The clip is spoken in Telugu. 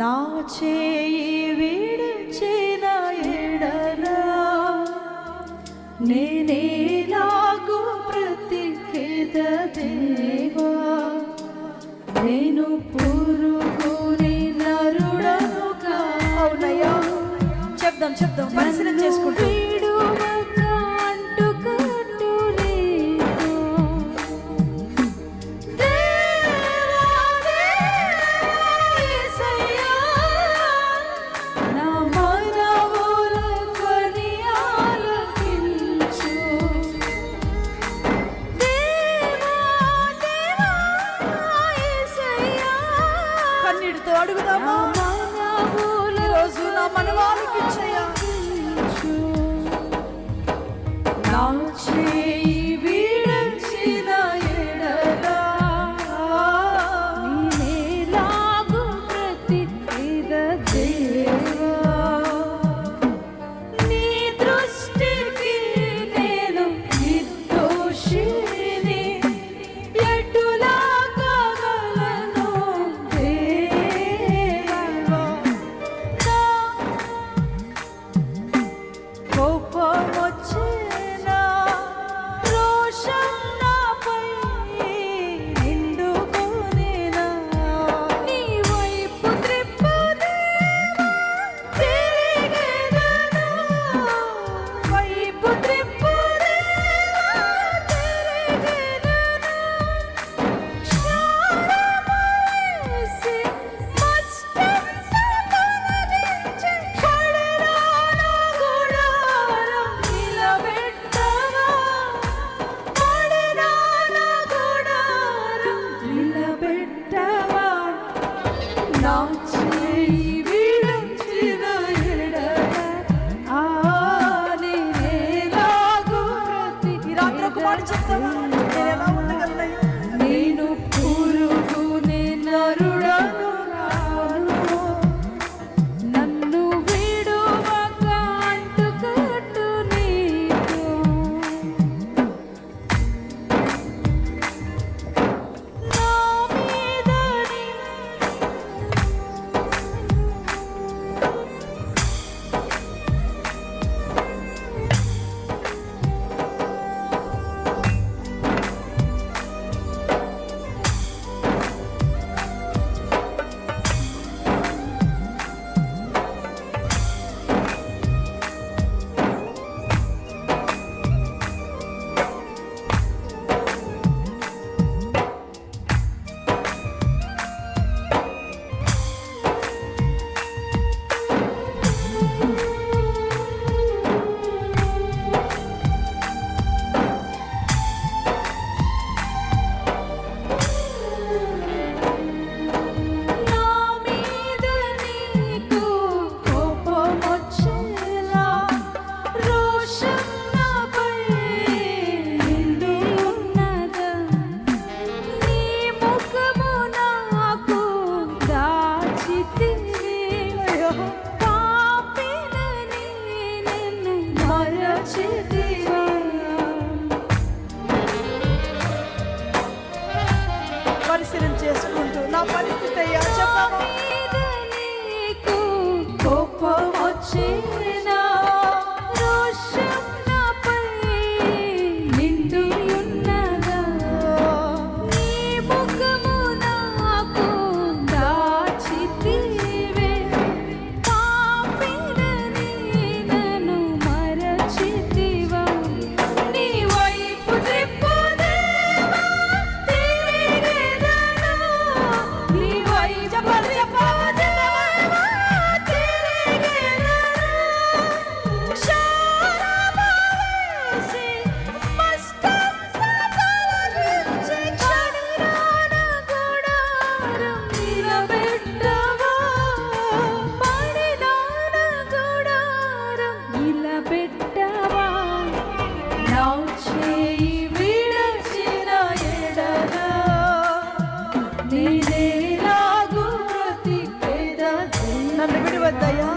నా చేయి విడిచిన ఎడల నేనేలాగు బ్రతికేద దేవా, నేను పురుగుని నరుడనుగా. అవునయ్యా, చెప్దాం పరిశీలన చేసుకుంటూ. అడుగుదామా? ఈరోజు నా మనవాళ్ళకి నా చేయి విడిచిన ఎడల నేనేలాగు బ్రతికేద దేవా, నీ దృష్టికి నేను నిర్దోషిని, ఎటులా కాగలను దేవా. కోపం వచ్చినా రోషం నాపై నిండుకొనినా, నీ వైపు త్రిప్పుదేవా తిరిగెదను, వైపు త్రిప్పుదేవా తిరిగెదను. క్షారమేసి మస్తంతా తొలగించి పడినా నా గుడారం నిలబెట్టవా, పడినా నా గుడారం నిలబెట్టవా. నా చేయి విడిచిన ఎడల నేనేలాగు బ్రతికేద. ఈ రాత్రి ఒక మాట చెప్తావా? నేను ఎలా ఉండగలనయ్యా? నేను పురుగుని నరుడను కాను, నన్ను విడువక అంటుకట్టు నీకు. నా మీదని పరిశీలన చేసుకుంటూ నా పరిస్థితి అయ్యా చెప్పావా? కోపం వచ్చినా రోషం నాపై నిండి ఉన్నదా, నీ ముఖము నాకు దాచితివే, పాపినని నన్ను మరచితివా, నీ వైపు త్రిప్పుదేవా తిరిగెదను, నీ వైపు త్రిప్పుదేవా తిరిగెదను. క్షారమేసి మస్తంతా తొలగించి పడినా నా గుడారం నిలబెట్టవా, పడినా నా గుడారం నిలబెట్టవా. నా చేయి విడిచిన ఎడల నేనేలాగు బ్రతికేద. నన్ను విడివద్దయ్యా,